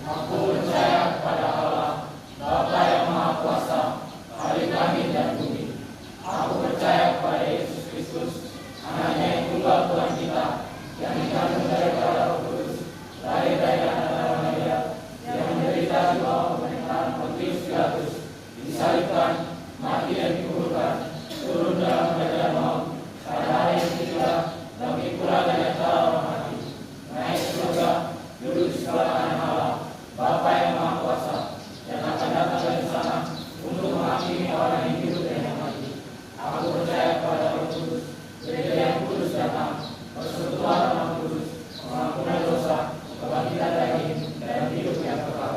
Aku percaya kepada Allah, Bapa yang Maha Kuasa, Khalik langit dan bumi. Aku percaya kepada Yesus Kristus, Anaknya yang tunggal Tuhan kita, yang dikandung daripada Roh Kudus, lahir dari anak darah Maria, yang menderita di bawah pemerintahan Pontius Pilatus, disalibkan, mati dan dikuburkan, turun dalam kerajaan maut, pada hari yang ketiga bangkit pula dari antara orang mati, naik ke surga, duduk di sebelah kanan Allah, Bapa yang Maha Kuasa, yang akan datang dari sana untuk menghakimi orang yang hidup dan yang mati. Aku percaya kepada Roh Kudus, Gereja yang kudus datang, persekutuan Roh Kudus, pengampunan dosa, kebangkitan daging, dan hidup yang kekal.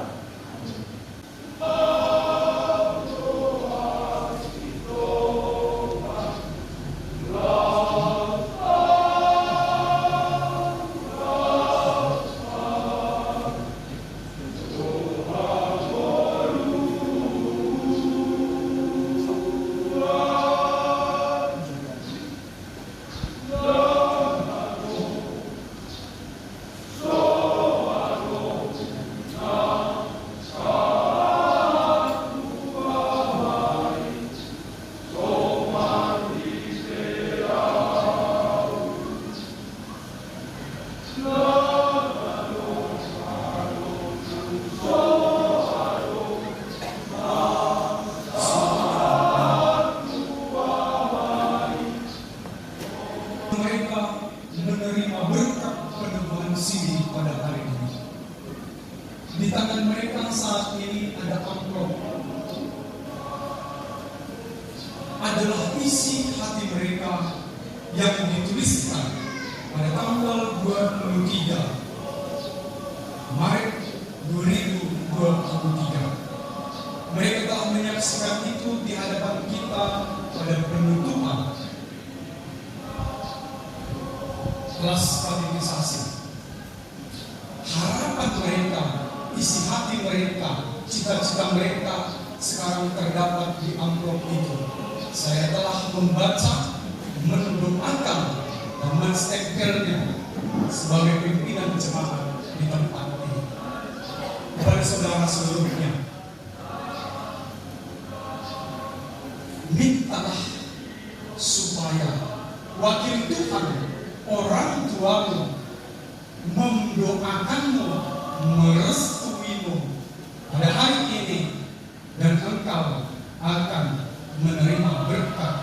Mereka menerima berkat penemuan sini pada hari ini. Di tangan mereka saat ini ada amplop, adalah isi hati mereka yang dituliskan pada tanggal 23 Maret 2023. Mereka telah menyaksikan itu di hadapan kita pada penutupan kelas katekisasi. Harapan mereka, isi hati mereka, cita-cita mereka sekarang terdapat di amplop itu. Saya telah membaca, mendoakan, dan menstempelnya sebagai pimpinan jemaat di tempat ini. Kepada saudara seluruhnya, mintalah supaya wakil Tuhan, orang tuamu, mendoakanmu, merestuimu pada hari ini, dan engkau akan menerima berkat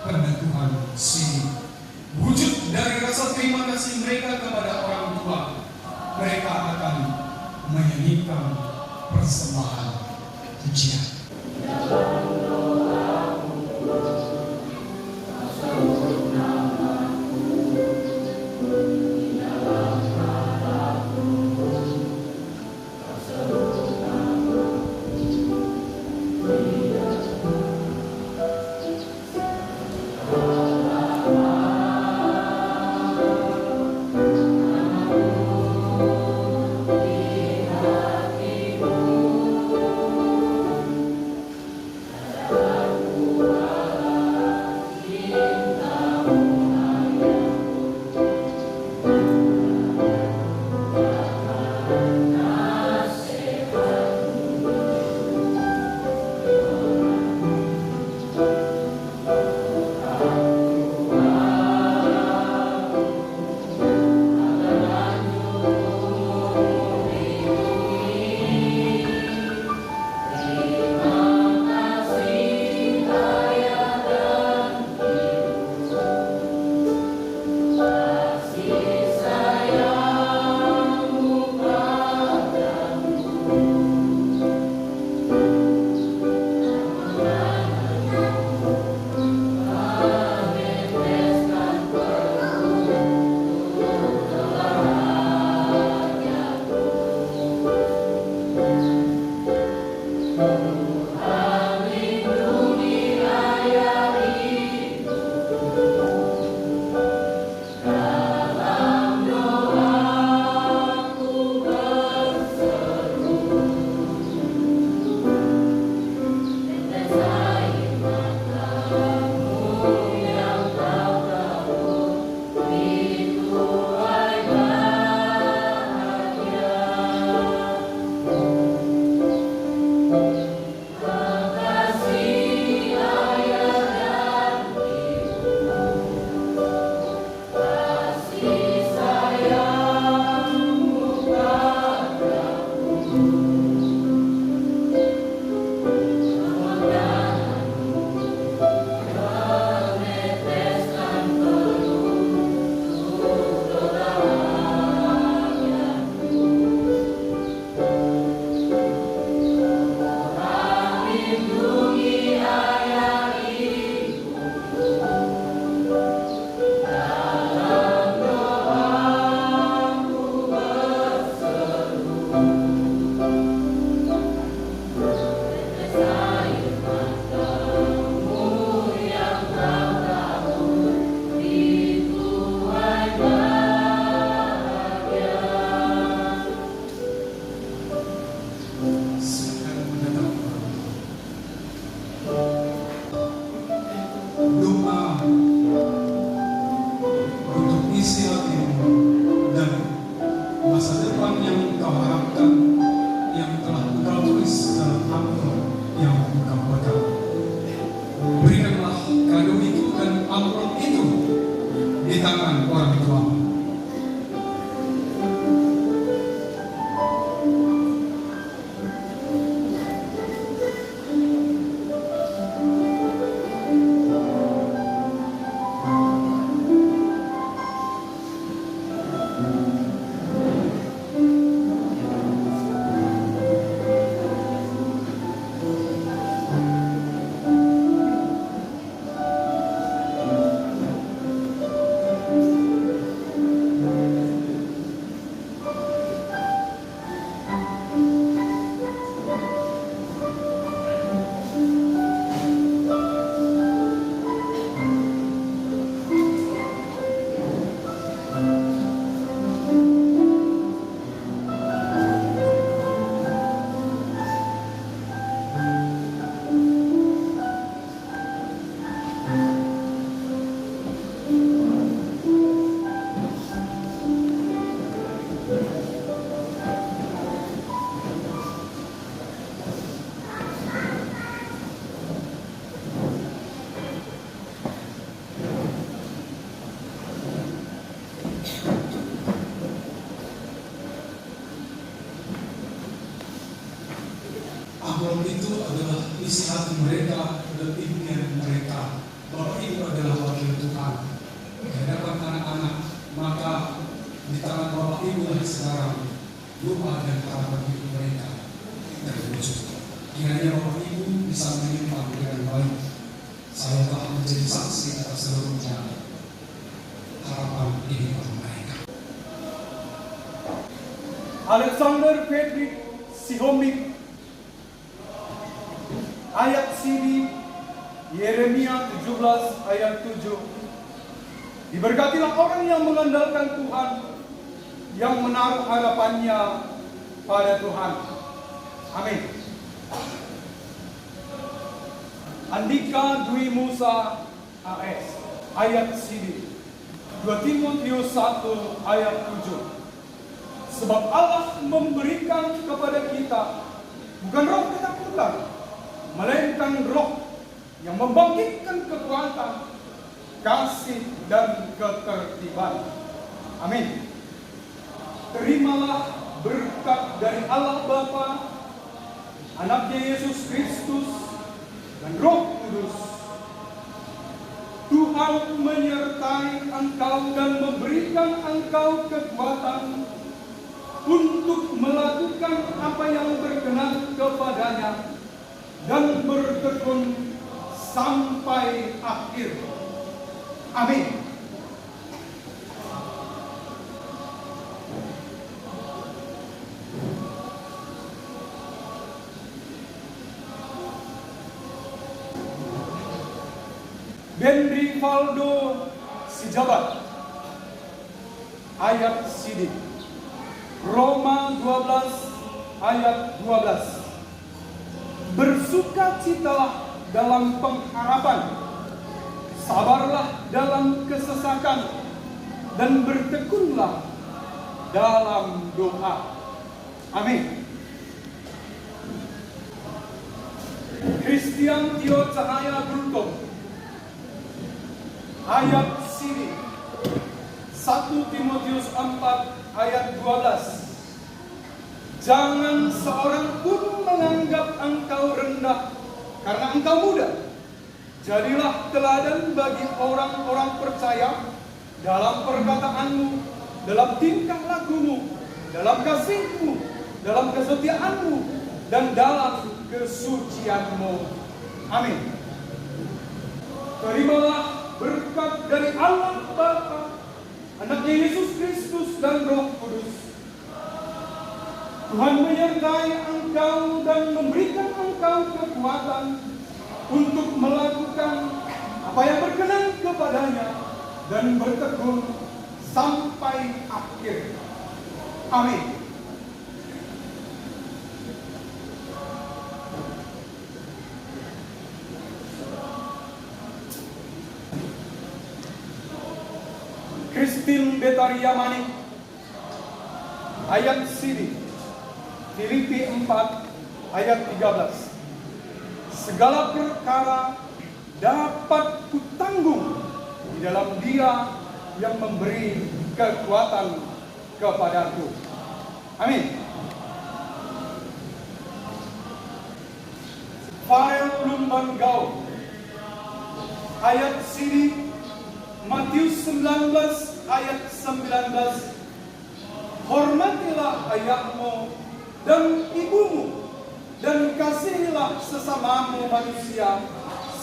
peneguhan sini. Wujud dari rasa terima kasih mereka kepada orang tua, mereka akan menyanyikan persembahan pujian. Amplop itu adalah isi hati mereka dan impian mereka. Bapak Ibu adalah wakil Tuhan di hadapan anak-anak, maka di tangan Bapak Ibu yang sekarang doa dan harapan hidup mereka terwujud. Kiranya Bapak Ibu bisa menyimpan dengan baik. Saya telah menjadi saksi atas seluruhnya harapan hidup mereka. Alexander Fredrik Sihomik, ayat sini Yeremia 17 ayat 7. Diberkatilah orang yang mengandalkan Tuhan, yang menaruh harapannya pada Tuhan. Amin. Andika Dwi Musa AS, ayat sini 2 Timotius 1 ayat 7. Sebab Allah memberikan kepada kita bukan roh ketakutan, melainkan roh yang membangkitkan kekuatan, kasih dan ketertiban. Amin. Terimalah berkat dari Allah Bapa, Anaknya Yesus Kristus, dan Roh Kudus. Tuhan menyertai engkau dan memberikan engkau kekuatan untuk melakukan apa yang berkenan kepadanya dan bertekun sampai akhir. Amin. Benri Valdo Sijabat, ayat sidik Roma 12 ayat 12. Bersukacitalah dalam pengharapan, sabarlah dalam kesesakan, dan bertekunlah dalam doa. Amin. Christian Tio Cahaya Bruto, ayat sini 1 Timotius 4 ayat 12. Jangan seorang pun menganggap engkau rendah karena engkau muda. Jadilah teladan bagi orang-orang percaya dalam perkataanmu, dalam tingkah lakumu, dalam kasihmu, dalam kesetiaanmu, dan dalam kesucianmu. Amin. Terimalah berkat dari Allah Bapa, Anaknya Yesus Kristus, dan Roh Kudus. Tuhan menyertai engkau dan memberikan engkau kekuatan untuk melakukan apa yang berkenan kepadanya dan bertekun sampai akhir. Amin. Christine Betaria Manik, ayat sini Filipi 4 ayat 13. Segala perkara dapat kutanggung di dalam Dia yang memberi kekuatan kepadaku. Amin. Farel Lumbanggau, ayat sini Matius 19 ayat 19. Hormatilah ayahmu dan ibumu, dan kasihilah sesamamu manusia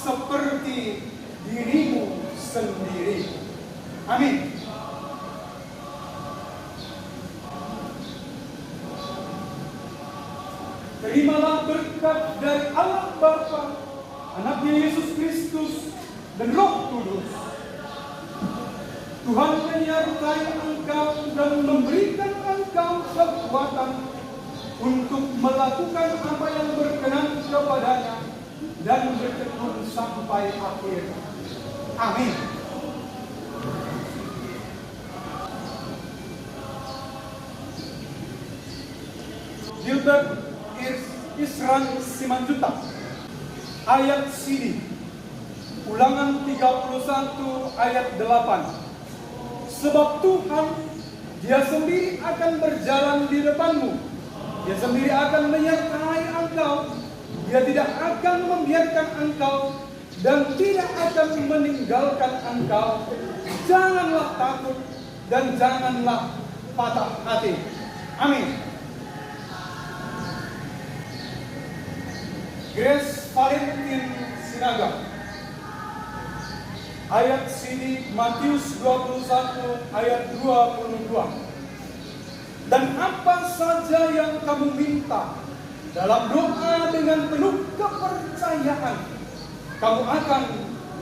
seperti dirimu sendiri. Amin. Terimalah berkat dari Allah Bapa, Anaknya Yesus Kristus, dan Roh Kudus. Tuhan menyertai engkau dan memberikan engkau kekuatan untuk melakukan apa yang berkenan kepadanya dan bertekun sampai akhir. Amin. Gilbert Isran Simanjuta, ayat sini Ulangan 31 ayat 8. Sebab Tuhan, Dia sendiri akan berjalan di depanmu. Dia sendiri akan menyertai engkau Dia tidak akan membiarkan engkau dan tidak akan meninggalkan engkau. Janganlah takut dan janganlah patah hati. Amin. Grace Valentin Sinaga. Ayat sini Matius 21 ayat 22. Dan apa saja yang kamu minta dalam doa dengan penuh kepercayaan, kamu akan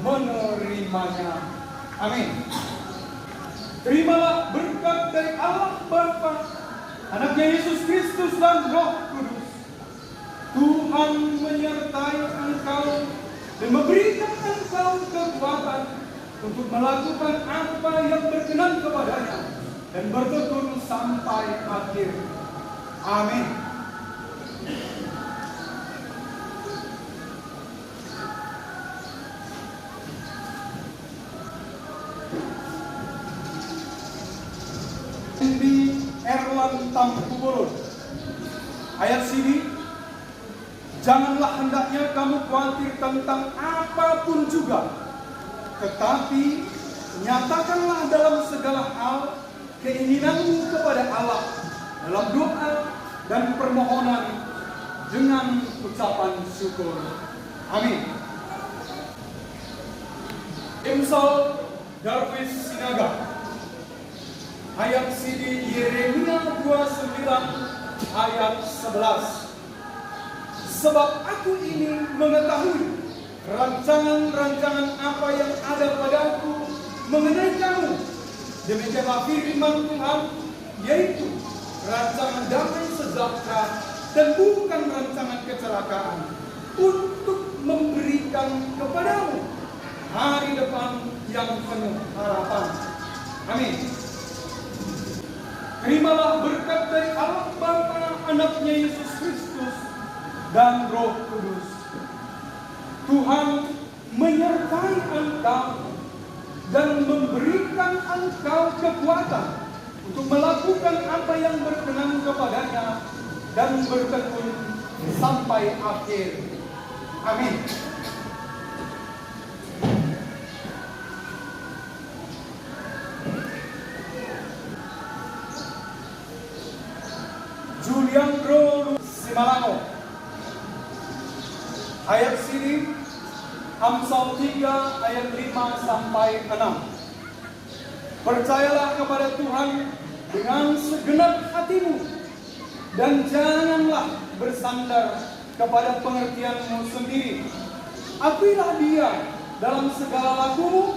menerimanya. Amin. Terimalah berkat dari Allah Bapa, Anaknya Yesus Kristus dan Roh Kudus. Tuhan menyertai engkau dan memberikan engkau kekuatan untuk melakukan apa yang berkenan kepadanya dan bertekun sampai akhir. Amin. Di Erwan Tampubolon. Ayat sini, janganlah hendaknya kamu khawatir tentang apapun juga, tetapi nyatakanlah dalam segala hal keinginanmu kepada Allah dalam doa dan permohonan dengan ucapan syukur. Amin. Imsal Darwis Sinaga. Ayat sini Yeremia 29 ayat 11. Sebab aku ini mengetahui rancangan-rancangan apa yang ada padaku mengenai kamu. Demikianlah firman Tuhan, yaitu rancangan damai sejahtera dan bukan rancangan kecelakaan, untuk memberikan kepadamu hari depan yang penuh harapan. Amin. Terimalah berkat dari Allah Bapa, Anaknya Yesus Kristus dan Roh Kudus. Tuhan menyertai engkau dan memberikan engkau kekuatan untuk melakukan apa yang berkenan kepadanya dan bertekun sampai akhir. Amin. Juliandro Simalango. Ayat sini Amsal 3 ayat 5 sampai 6. Percayalah kepada Tuhan dengan segenap hatimu dan janganlah bersandar kepada pengertianmu sendiri. Akuilah Dia dalam segala lakumu,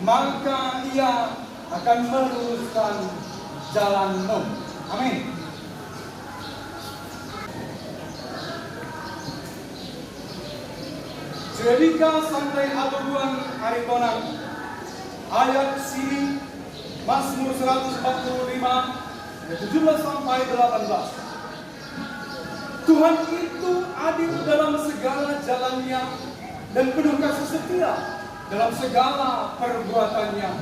maka Ia akan meluruskan jalanmu. Amin. Jadika Santai Abuduan Aritonang. Ayat sini Mazmur 145 ayat 17 sampai 18. Tuhan itu adil dalam segala jalannya dan penuh kasih setia dalam segala perbuatannya.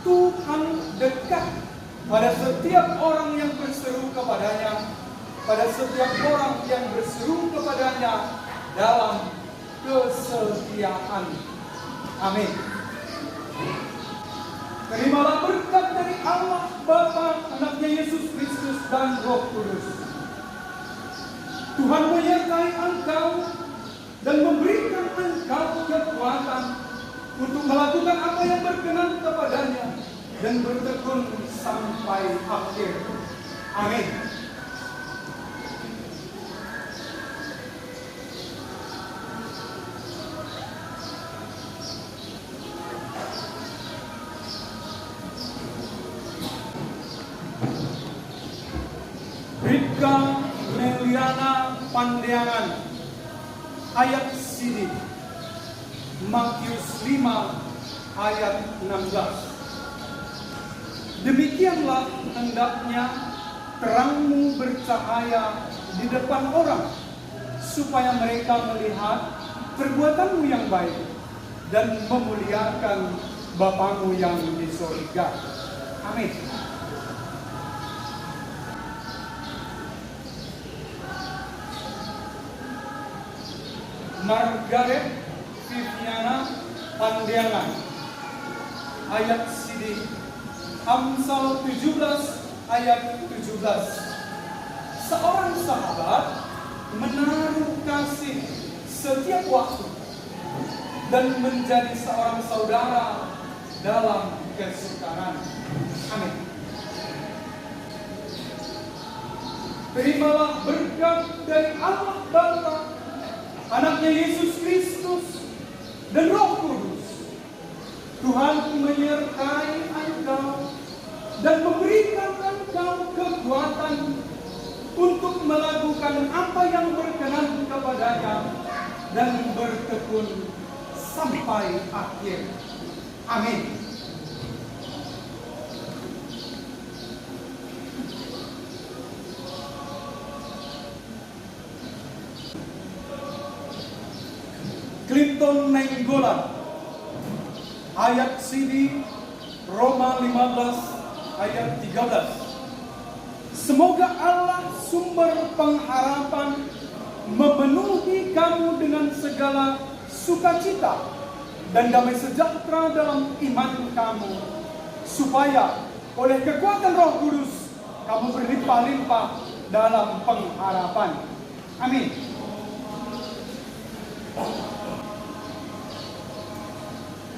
Tuhan dekat pada setiap orang yang berseru kepadanya, pada setiap orang yang berseru kepadanya dalam kesetiaan. Amin. Terimalah berkat dari Allah Bapa, Anaknya Yesus Kristus dan Roh Kudus. Tuhan menyertai engkau dan memberikan engkau kekuatan untuk melakukan apa yang berkenan kepadanya dan bertekun sampai akhir. Amin. Ribka Meliana Pandiangan. Ayat sini Matius 5 ayat 16. Demikianlah hendaknya terangmu bercahaya di depan orang, supaya mereka melihat perbuatanmu yang baik dan memuliakan Bapamu yang di surga. Amin. Margaret Viviana Pandiangan. Ayat CD Amsal 17 ayat 17. Seorang sahabat menaruh kasih setiap waktu dan menjadi seorang saudara dalam kesukaran. Amin. Terimalah berkat dari Allah Bapa, Anaknya Yesus Kristus, dan Roh Kudus. Tuhan menyertai engkau dan memberikan engkau kekuatan untuk melakukan apa yang berkenan kepadanya dan bertekun sampai akhir. Amin. Clinton Nainggolan. Ayat CD Roma 15 ayat 13. Semoga Allah sumber pengharapan memenuhi kamu dengan segala sukacita dan damai sejahtera dalam iman kamu, supaya oleh kekuatan Roh Kudus kamu berlimpah-limpah dalam pengharapan. Amin.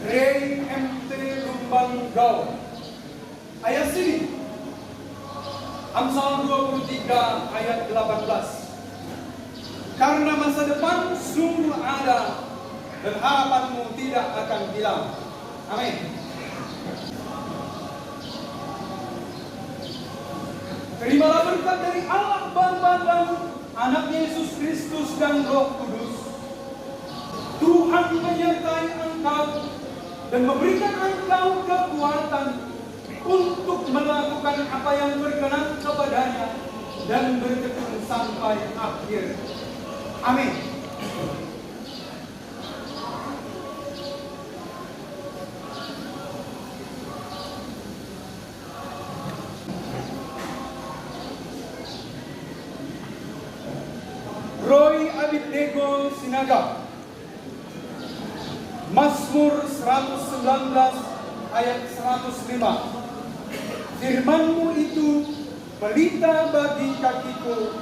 Ray MT Lumbang Gau. Ayat sini Amsal 23 ayat 18. Karena masa depan sungguh ada dan harapanmu tidak akan hilang. Amin. Terimalah berkat dari Allah Bapa dan Anaknya Yesus Kristus dan Roh Kudus. Tuhan menyertai engkau dan memberikan engkau kekuatan untuk melakukan apa yang berkenan kepadanya dan bertekun sampai akhir. Amin. Roy Abidnego Sinaga. Mazmur 119 ayat 105. Firman-Mu itu pelita bagi kakiku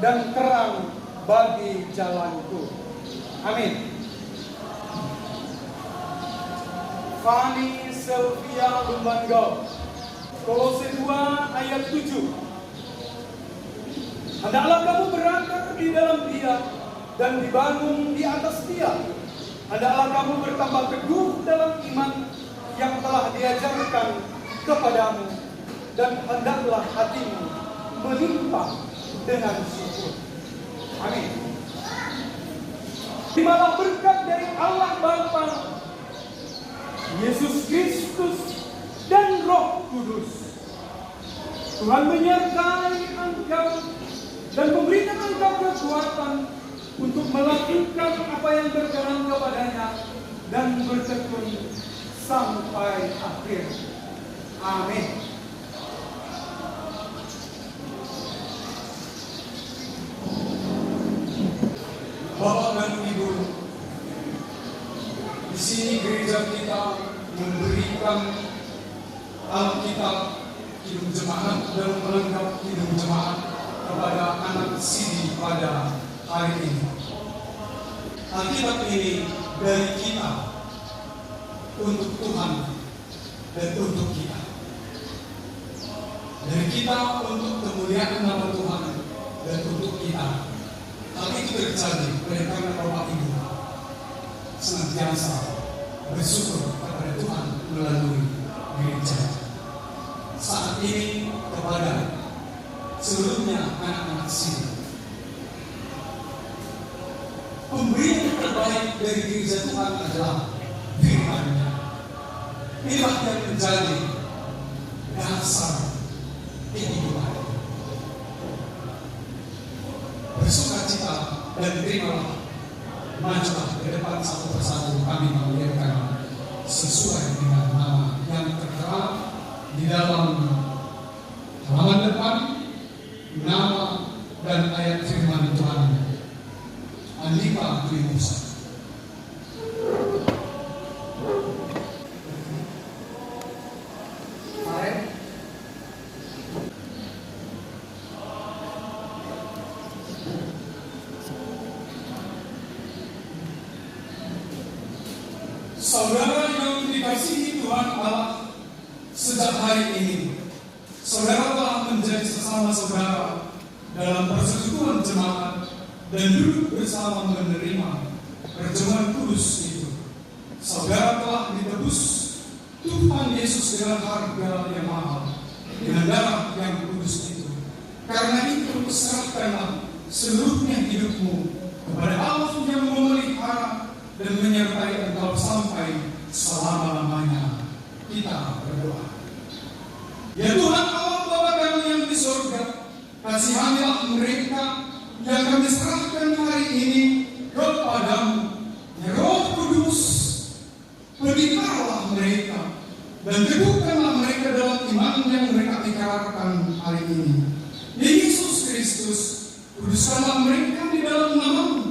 dan terang bagi jalanku. Amin. Fani Sylvia Lumbanggo. Kolose 2 ayat 7. Hendaklah kamu berakar di dalam Dia dan dibangun di atas Dia. Hendaklah kamu bertambah teguh dalam iman yang telah diajarkan kepadamu, dan hendaklah hatimu melimpah dengan syukur. Amin. Terimalah berkat dari Allah Bapa, Yesus Kristus, dan Roh Kudus. Tuhan menyertai engkau dan memberikan engkau kekuatan untuk melakukan apa yang berkenan kepadanya dan bertekun sampai akhir. Amin. Bapak dan Ibu, di sini gereja kita memberikan Alkitab Kidung Jemaat dan melengkap Kidung Jemaat kepada anak Sidi pada hari ini. Alkitab ini dari kita untuk Tuhan dan untuk kita. Dari kita untuk kemuliaan nama Tuhan dan untuk kita. Hal itu terjadi oleh karena Bapak Ibu senantiasa bersyukur kepada Tuhan melalui gereja. Saat ini kepada seluruhnya anak-anak sini, pemberian terbaik dari gereja Tuhan adalah firman-Nya. Inilah yang menjadi dasar kehidupan. Bersukacita dan terimalah, majulah ke depan satu persatu kami memuliakan sesuai dengan nama yang tertera di dalam halaman depan, nama dan ayat firman Tuhan. Andika Trimusa. Saudara yang dikasihi Tuhan Allah, sejak hari ini saudara telah menjadi sesama saudara dalam persekutuan jemaat dan duduk bersama menerima perjamuan kudus itu. Saudara telah ditebus Tuhan Yesus dengan harga yang mahal, dengan darah yang kudus itu. Karena itu serahkanlah seluruhnya hidupmu kepada Allah yang memelihara dan menyertai engkau sampai selama-lamanya. Kita berdoa. Ya Tuhan Allah Bapa kami yang di surga, kasihanilah mereka yang kami serahkan hari ini kepadamu. Ya Roh Kudus, pendikarilah mereka dan teguhkanlah mereka dalam iman yang mereka ikrarkan hari ini. Ya Yesus Kristus, kuduskanlah mereka di dalam nama-Mu,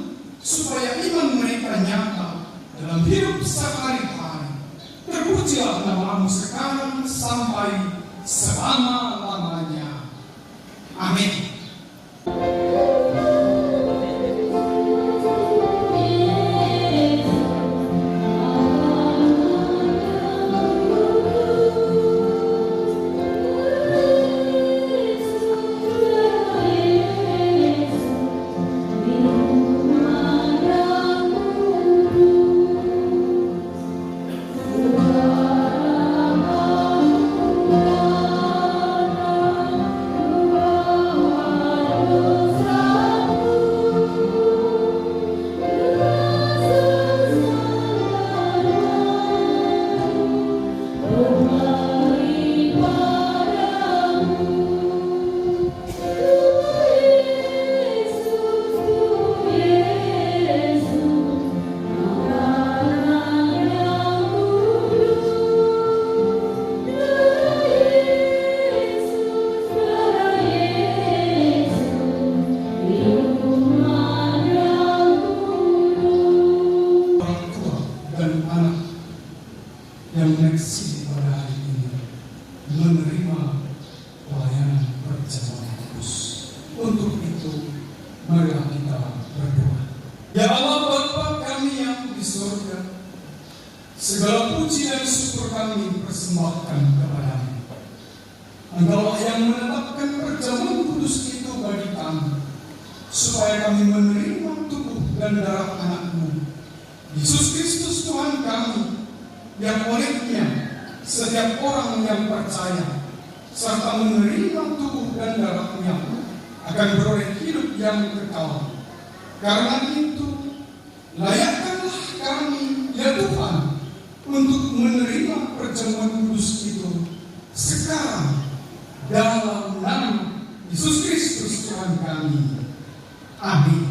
supaya iman mereka nyata dalam hidup sehari-hari. Terpujilah nama-Mu sekarang sampai selama-lamanya. Amin. Segala puji dan syukur kami persembahkan kepadamu. Engkaulah yang menetapkan perjamuan kudus itu bagi kami, supaya kami menerima tubuh dan darah anak-Mu, Yesus Kristus Tuhan kami, yang olehnya setiap orang yang percaya serta menerima tubuh dan darah-Nya akan beroleh hidup yang kekal. Karena itu, layakkanlah kami, ya Tuhan, untuk menerima perjamuan kudus itu sekarang dalam nama Yesus Kristus Tuhan kami. Amin.